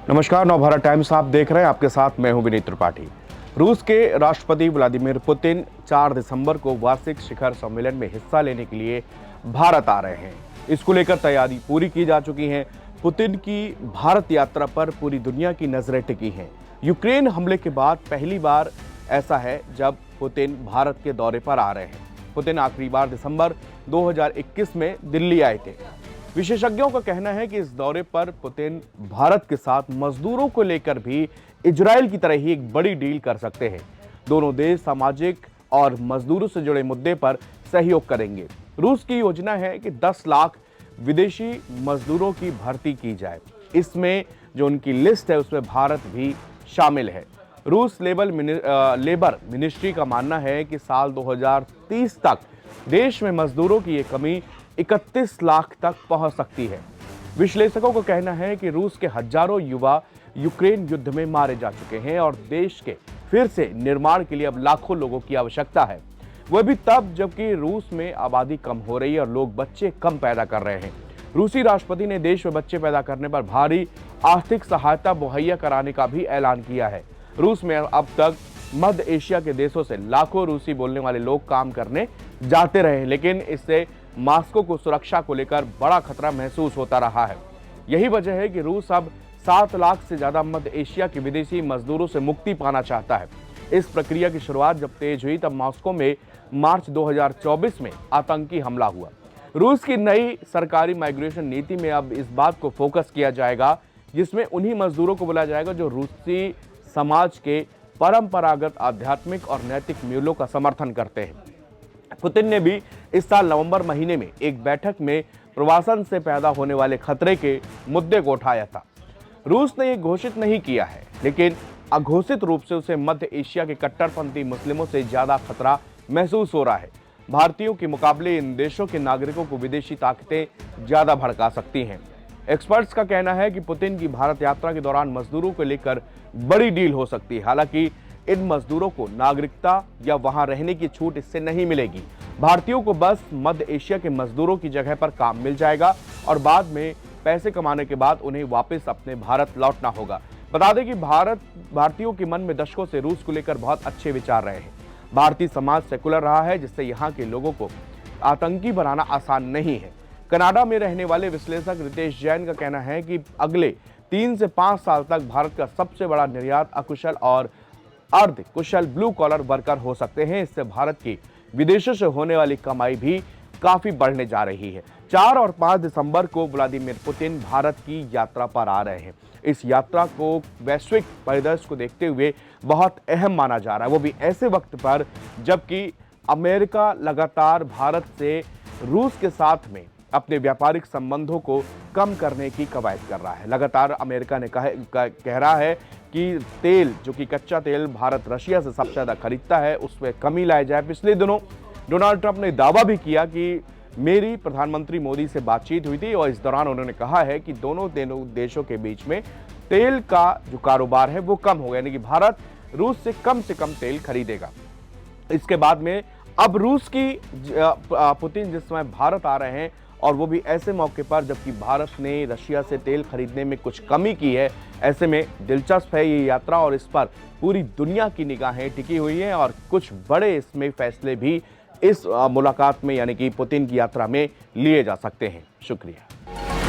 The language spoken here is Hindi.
नमस्कार, नवभारत टाइम्स आप देख रहे हैं। आपके साथ मैं हूं विनीत त्रिपाठी। रूस के राष्ट्रपति व्लादिमीर पुतिन 4 दिसंबर को वार्षिक शिखर सम्मेलन में हिस्सा लेने के लिए भारत आ रहे हैं। इसको लेकर तैयारी पूरी की जा चुकी है। पुतिन की भारत यात्रा पर पूरी दुनिया की नजरें टिकी हैं। यूक्रेन हमले के बाद पहली बार ऐसा है जब पुतिन भारत के दौरे पर आ रहे हैं। पुतिन आखिरी बार दिसंबर 2021 में दिल्ली आए थे। विशेषज्ञों का कहना है कि इस दौरे पर पुतिन भारत के साथ मजदूरों को लेकर भी इजरायल की तरह ही एक बड़ी डील कर सकते हैं। दोनों देश सामाजिक और मजदूरों से जुड़े मुद्दे पर सहयोग करेंगे। रूस की योजना है कि 10 लाख विदेशी मजदूरों की भर्ती की जाए। इसमें जो उनकी लिस्ट है उसमें भारत भी शामिल है। रूस लेबर मिनिस्ट्री का मानना है कि साल 2030 तक देश में मजदूरों की ये कमी 31 लाख तक पहुंच सकती है। विश्लेषकों का कहना है कि रूस के हजारों युवा यूक्रेन युद्ध में मारे जा चुके हैं और देश के फिर से निर्माण के लिए अब लाखों लोगों की आवश्यकता है। वह भी तब जबकि रूस में आबादी कम हो रही है और लोग बच्चे कम पैदा कर रहे हैं। रूसी राष्ट्रपति ने देश में बच्चे पैदा करने पर भारी आर्थिक सहायता मुहैया कराने का भी ऐलान किया है। रूस में अब तक मध्य एशिया के देशों से लाखों रूसी बोलने वाले लोग काम करने जाते रहे, लेकिन इससे मॉस्को को सुरक्षा को लेकर बड़ा खतरा महसूस होता रहा है। यही वजह है कि रूस अब 7 लाख से ज्यादा मध्य एशिया के विदेशी मजदूरों से मुक्ति पाना चाहता है। इस प्रक्रिया की शुरुआत जब तेज हुई तब मॉस्को में मार्च 2024 में आतंकी हमला हुआ। रूस की नई सरकारी माइग्रेशन नीति में अब इस बात को फोकस किया जाएगा जिसमें उन्हीं मजदूरों को बुलाया जाएगा जो रूसी समाज के परंपरागत आध्यात्मिक और नैतिक मूल्यों का समर्थन करते हैं। पुतिन ने भी इस साल नवंबर महीने में एक बैठक में प्रवासन से पैदा होने वाले खतरे के मुद्दे को उठाया था। रूस ने यह घोषित नहीं किया है, लेकिन अघोषित रूप से उसे मध्य एशिया के कट्टरपंथी मुस्लिमों से ज्यादा खतरा महसूस हो रहा है। भारतीयों के मुकाबले इन देशों के नागरिकों को विदेशी ताकतें ज्यादा भड़का सकती हैं। एक्सपर्ट्स का कहना है कि पुतिन की भारत यात्रा के दौरान मजदूरों को लेकर बड़ी डील हो सकती है। हालांकि इन मजदूरों को नागरिकता या वहां रहने की छूट इससे नहीं मिलेगी। भारतीयों को बस मध्य एशिया के मजदूरों की जगह पर काम मिल जाएगा और बाद में पैसे कमाने के बाद उन्हें वापस अपने भारत लौटना होगा। बता दें कि भारतीयों के मन में दशकों से रूस को लेकर बहुत अच्छे विचार रहे हैं। भारतीय समाज सेकुलर रहा है, जिससे यहाँ के लोगों को आतंकी बनाना आसान नहीं है। कनाडा में रहने वाले विश्लेषक रितेश जैन का कहना है कि अगले 3 से 5 साल तक भारत का सबसे बड़ा निर्यात अकुशल और अर्ध कुशल ब्लू कॉलर वर्कर हो सकते हैं। इससे भारत की विदेशों से होने वाली कमाई भी काफी बढ़ने जा रही है। 4 और 5 दिसंबर को व्लादिमीर पुतिन भारत की यात्रा पर आ रहे हैं। इस यात्रा को वैश्विक परिदृश्य को देखते हुए बहुत अहम माना जा रहा है, वो भी ऐसे वक्त पर जबकि अमेरिका लगातार भारत से रूस के साथ में अपने व्यापारिक संबंधों को कम करने की कवायद कर रहा है। लगातार अमेरिका ने कह रहा है कि तेल, जो कि कच्चा तेल भारत रशिया से सबसे ज्यादा खरीदता है, उसमें कमी लाई जाए। पिछले दिनों डोनाल्ड ट्रंप ने दावा भी किया कि मेरी प्रधानमंत्री मोदी से बातचीत हुई थी और इस दौरान उन्होंने कहा है कि दोनों देशों के बीच में तेल का जो कारोबार है वो कम हो गया, यानी कि भारत रूस से कम तेल खरीदेगा। इसके बाद में अब रूस की पुतिन जिस समय भारत आ रहे हैं और वो भी ऐसे मौके पर जबकि भारत ने रशिया से तेल खरीदने में कुछ कमी की है, ऐसे में दिलचस्प है ये यात्रा और इस पर पूरी दुनिया की निगाहें टिकी हुई हैं और कुछ बड़े इसमें फैसले भी इस मुलाकात में यानी कि पुतिन की यात्रा में लिए जा सकते हैं। शुक्रिया।